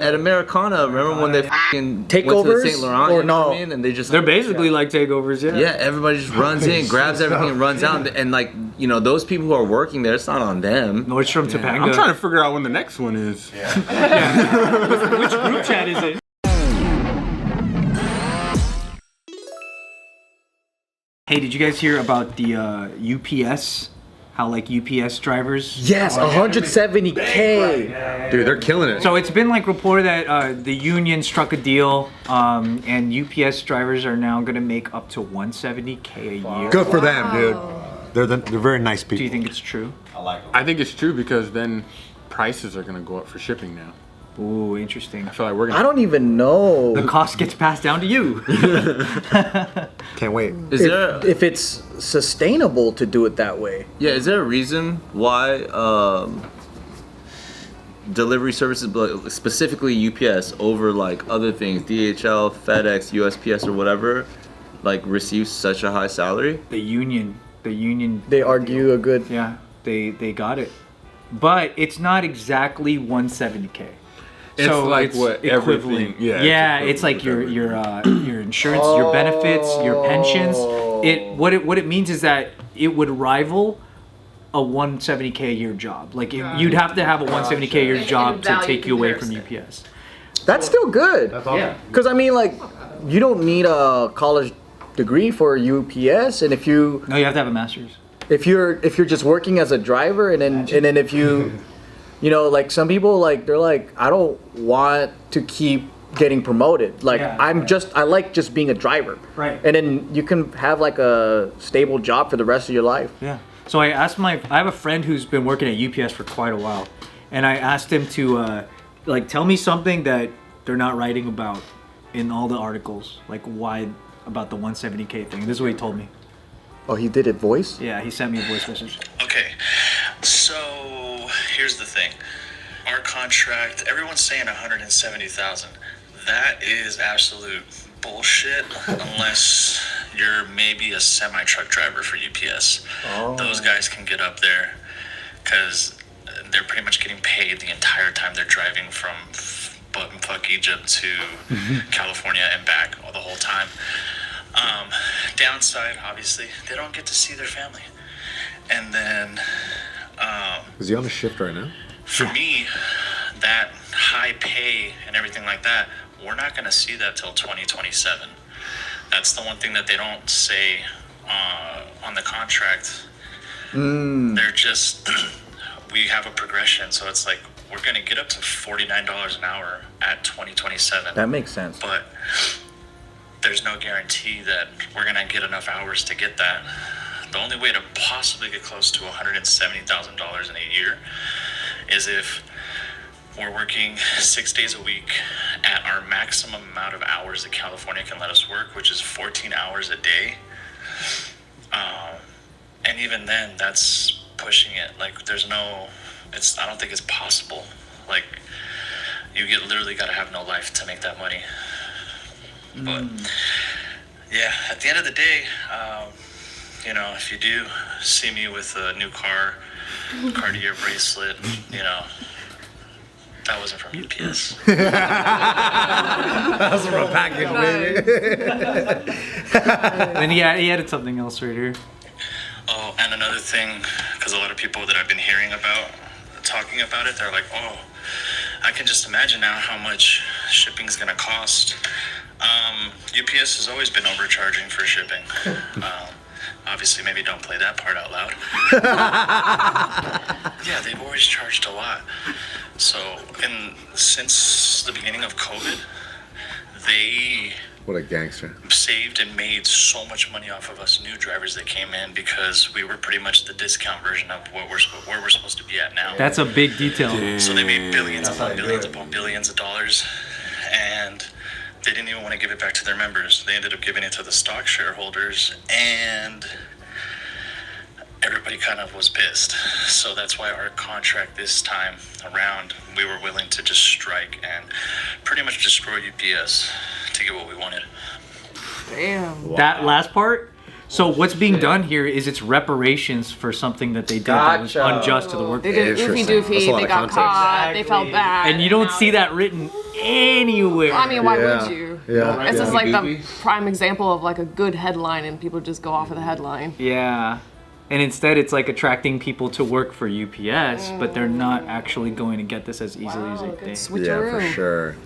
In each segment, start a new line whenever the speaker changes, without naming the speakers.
At Americana, remember when they fucking
takeovers
went to the St. Laurent,
or no?
And
they're basically like takeovers, yeah.
Yeah, everybody just runs in, grabs everything, and runs out, and like those people who are working there, it's not on them.
Nordstrom, Topanga.
I'm trying to figure out when the next one is.
Yeah. Which group chat is it? Hey, did you guys hear about the UPS? How like UPS drivers?
Yes, 170K.
Dude, they're killing it.
So it's been like reported that the union struck a deal, and UPS drivers are now going to make up to 170K a year.
Good for them, dude. They're very nice people.
Do you think it's true?
I think it's true because then prices are gonna go up for shipping now.
Ooh, interesting.
I feel like we're gonna.
I don't even know.
The cost gets passed down to you.
Can't wait.
If it's sustainable to do it that way.
Yeah, is there a reason why delivery services, specifically UPS, over like other things, DHL, FedEx, USPS, or whatever, like receive such a high salary?
The union.
They argue a good.
Yeah, they got it, but it's not exactly 170K.
It's
so
like
it's
what
equivalent.
everything. Yeah.
Yeah, it's like your insurance, your benefits, your pensions. What it means is that it would rival a 170K a year job. Like you'd have to have a 170K a year job to take you away from UPS.
That's still good.
That's awesome.
Yeah.
Because I mean, like, you don't need a college degree for UPS, and
No, you have to have a master's.
if you're just working as a driver, and then if you like some people, like they're like, I don't want to keep getting promoted. Like
Yeah,
I like just being a driver.
Right.
And then you can have like a stable job for the rest of your life.
Yeah. So I asked I have a friend who's been working at UPS for quite a while, and I asked him to tell me something that they're not writing about in all the articles, like why about the 170K thing. This is what he told me.
Oh, he did it voice?
Yeah, he sent me a voice message.
Okay, so here's the thing. Our contract, everyone's saying 170,000. That is absolute bullshit unless you're maybe a semi-truck driver for UPS. Those guys can get up there because they're pretty much getting paid the entire time they're driving from butt-and-fuck Egypt to California and back the whole time. Downside, obviously, they don't get to see their family. And then
Is he on a shift right now?
for me, that high pay and everything like that, we're not going to see that till 2027. That's the one thing that they don't say on the contract. They're just, we have a progression, so it's like we're going to get up to $49 an hour at 2027.
That makes sense.
But there's no guarantee that we're going to get enough hours to get that. The only way to possibly get close to $170,000 in a year is if we're working 6 days a week at our maximum amount of hours that California can let us work, which is 14 hours a day. And even then, that's pushing it. Like, I don't think it's possible. Like, you literally got to have no life to make that money. But yeah, at the end of the day, if you do see me with a new Cartier bracelet, that wasn't from UPS.
That was from a package, baby.
And he added something else right here.
Oh, and another thing, because a lot of people that I've been hearing about, talking about it, they're like, oh, I can just imagine now how much shipping's gonna cost. UPS has always been overcharging for shipping. Obviously, maybe don't play that part out loud. Yeah, they've always charged a lot. So, since the beginning of COVID, they
What a gangster.
saved and made so much money off of us new drivers that came in because we were pretty much the discount version of where we're supposed to be at now.
That's a big detail.
So they made billions upon billions of dollars, and they didn't even want to give it back to their members. They ended up giving it to the stock shareholders, and everybody kind of was pissed. So that's why our contract this time around, we were willing to just strike and pretty much destroy UPS to get what we wanted.
Damn.
That last part. So what's being done here is it's reparations for something that they did that was
Gotcha.
unjust to the
They
workers.
did oofy
Interesting. That's a
doofy,
lot
they
of
got
context.
caught, they felt bad.
And you don't
now
see that written anywhere.
I mean, why
Yeah.
would you?
Yeah.
This is like the
Goofy.
prime example of like a good headline, and people just go off of the headline.
Yeah. And instead, it's like attracting people to work for UPS, but they're not actually going to get this as easily as they
Good
think.
switcheroo.
Yeah, for sure.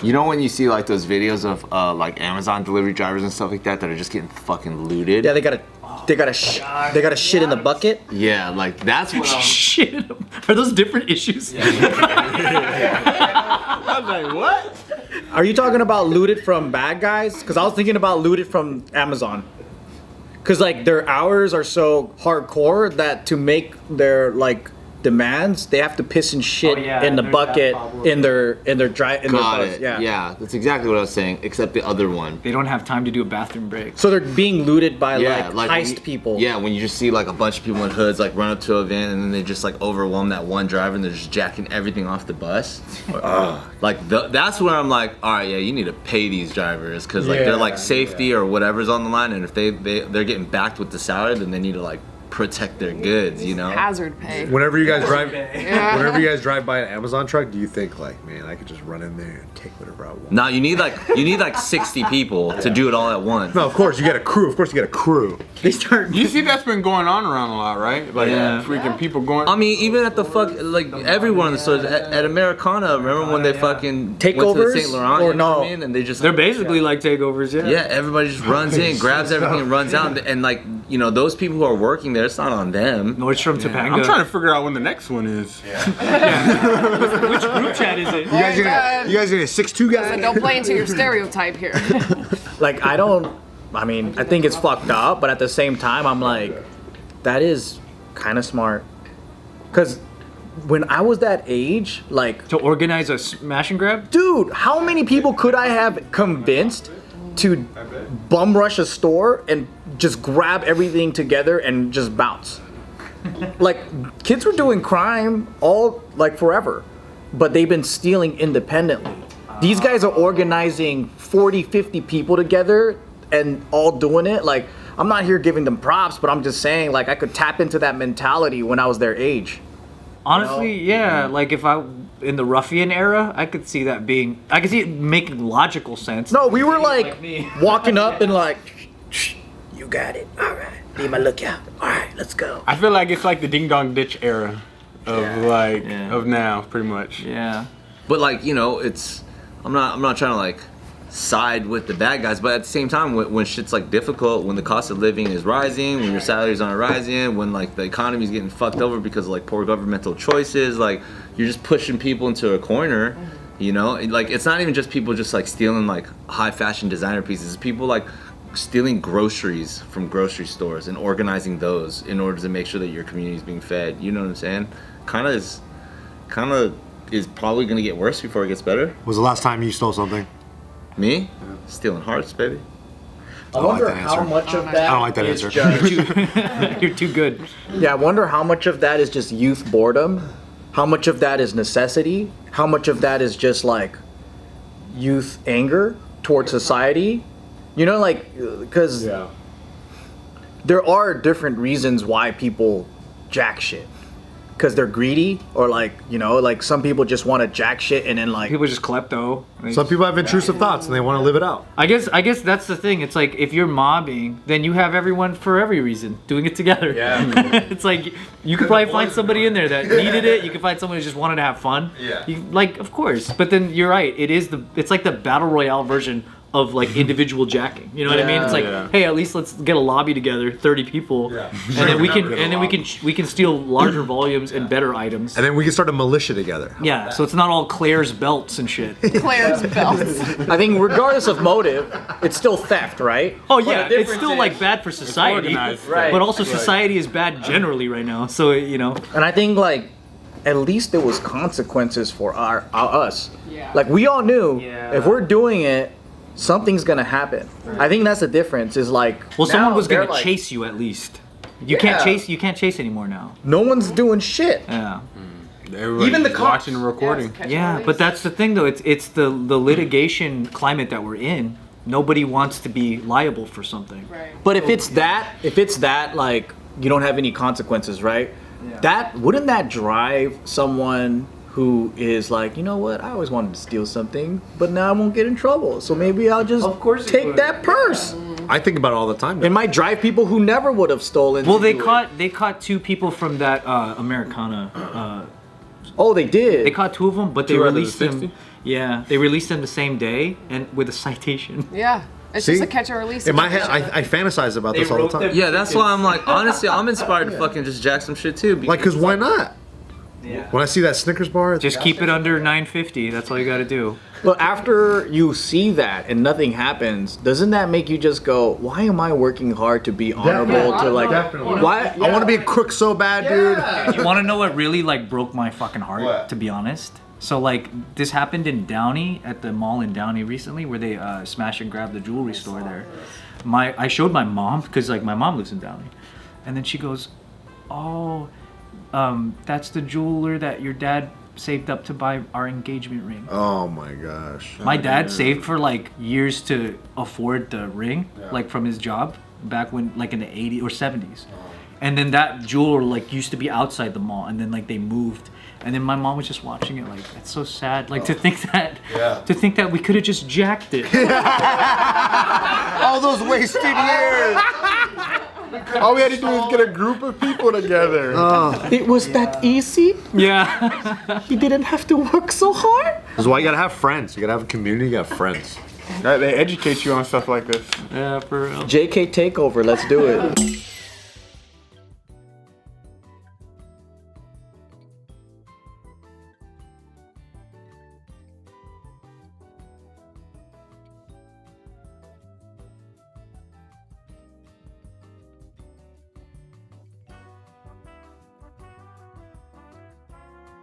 You know when you see like those videos of like Amazon delivery drivers and stuff like that that are just getting fucking looted?
Yeah, they gotta shit in the bucket.
Yeah, like that's what I'm.
Shit. Are those different issues?
I was like, what?
Are you talking about looted from bad guys? Because I was thinking about looted from Amazon. Because like their hours are so hardcore that to make their like demands, they have to piss and shit
Oh, yeah,
in the
there's
bucket
that problem.
in their drive in
Got
their
it.
bus.
Yeah, that's exactly what I was saying, except the other one.
They don't have time to do a bathroom break.
So they're being looted by
Yeah,
like
when
heist
you-
people.
Yeah, when you just see like a bunch of people in hoods like run up to a van and then they just like overwhelm that one driver and they're just jacking everything off the bus. Like that's where I'm like, all right, yeah, you need to pay these drivers because like they're like safety or whatever's on the line, and if they're getting backed with the salary, then they need to like protect their goods, you know.
Hazard pay.
Whenever you guys drive,
Yeah.
whenever you guys drive by an Amazon truck, do you think like, man, I could just run in there and take whatever I want?
Now you need like 60 people to do it all at once.
No, of course you get a crew. Of course you get a crew.
They start.
You see that's been going on around a lot, right? Like
Yeah.
freaking people going.
I mean, even at the like everyone in the stores at Americana. Remember when they fucking went to the
Takeovers?
St. Laurent?
Or
you know what
no?
I mean? And they just
They're basically like takeovers, yeah.
yeah, everybody just runs in, grabs everything, and runs out. And like you know, those people who are working there, it's not on them.
Nordstrom Topanga.
I'm trying to figure out when the next one is.
Which group chat is it?
You guys gonna 6'2"
So
guy?
don't play into your stereotype here.
Like I mean, I think it's fucked up, but at the same time, I'm like, that is kind of smart. Cause when I was that age, like,
To organize a smash and grab?
dude, how many people could I have convinced to bum rush a store and just grab everything together and just bounce? Like, kids were doing crime all like forever, but they've been stealing independently. These guys are organizing 40, 50 people together and all doing it. Like, I'm not here giving them props, but I'm just saying, like, I could tap into that mentality when I was their age.
Honestly, yeah. Like if I in the ruffian era, I could see that being. I could see it making logical sense.
No, we were like
Like me.
walking up and like, you got it. All right, be my lookout. All right, let's go.
I feel like it's like the ding dong ditch era of
Yeah.
of now, pretty much.
Yeah.
But like you know, it's I'm not trying to like side with the bad guys, but at the same time, when shit's like difficult, when the cost of living is rising, when your salaries aren't rising, when like the economy's getting fucked over because of like poor governmental choices, like you're just pushing people into a corner, you know. Like it's not even just people just like stealing like high fashion designer pieces. It's people like stealing groceries from grocery stores and organizing those in order to make sure that your community is being fed. You know what I'm saying? Kind of is probably gonna get worse before it gets better.
Was the last time you stole something?
Me? Stealing hearts, baby.
I
like
wonder
that
how
answer.
much of that
I don't like that
is
answer.
just
You're too good.
yeah. I wonder how much of that is just youth boredom, how much of that is necessity, how much of that is just like youth anger towards society. You know, like because there are different reasons why people jack shit. Because they're greedy, or like, you know, like some people just want to jack shit and then like
People just klepto.
Some people have intrusive thoughts and they want to live it out.
I guess that's the thing. It's like if you're mobbing, then you have everyone for every reason doing it together. Yeah. It's like you could probably find somebody in there that needed it. You could find someone who just wanted to have fun. Yeah. Like of course, but then you're right. It's like the battle royale version of like individual jacking. You know what I mean? It's like, hey, at least let's get a lobby together, 30 people, and then we can steal larger volumes and better items.
And then we can start a militia together.
Yeah, so it's not all Claire's belts and shit.
Claire's belts.
I think regardless of motive, it's still theft, right?
Oh yeah, it's still like bad for society,
organized.
Right.
but also society is bad generally right now. So you know,
And I think like at least there was consequences for us.
Yeah.
Like we all knew
Yeah.
if we're doing it, something's gonna happen. I think that's the difference. Is like
well, someone
now
was gonna
they're like,
chase you at least. You can't
Yeah.
chase anymore now.
No one's doing shit.
Yeah.
Everybody's
Even the
just
cops.
watching and recording.
Yeah, but that's the thing though. It's the litigation climate that we're in. Nobody wants to be liable for something.
Right.
But if it's that like you don't have any consequences, right? That wouldn't that drive someone who is like, you know what? I always wanted to steal something, but now I won't get in trouble. So maybe I'll just take that purse.
I think about it all the time.
It might drive people who never would have stolen.
Well,
to
they
do
caught 2 people from that Americana.
Oh, they did.
They caught 2 of them, but they
2 out of the
released them.
60?
Yeah, they released them the same day and with a citation.
Yeah. It's
See?
just a catch and release.
In my head, I fantasize about this all the
wrote
time.
them-
Yeah, that's why I'm like, honestly, I'm inspired to fucking just jack some shit too.
Like, cause why not?
Yeah.
When I see that Snickers bar, it's
Just keep it under 950. That's all you got to do.
But after you see that and nothing happens, doesn't that make you just go, why am I working hard to be honorable? To like,
Definitely.
why?
I want to be a crook so bad, dude.
You want to know what really like broke my fucking heart? To be honest. So like this happened in Downey at the mall in Downey recently, where they smash and grab the jewelry store there. I showed my mom because like my mom lives in Downey, and then she goes, "Oh, that's the jeweler that your dad saved up to buy our engagement ring."
Oh my gosh.
My dad saved for like years to afford the ring, like from his job back when, like in the 80s or 70s. And then that jeweler like used to be outside the mall, and then like they moved. And then my mom was just watching it, like that's so sad. Like to think that we could have just jacked it.
All those wasted years.
All we had to do is get a group of people together.
It was that easy?
Yeah.
You didn't have to work so hard?
This is why you gotta have friends. You gotta have a community. You gotta have friends.
Right, they educate you on stuff like this.
Yeah, for real.
JK takeover, let's do it.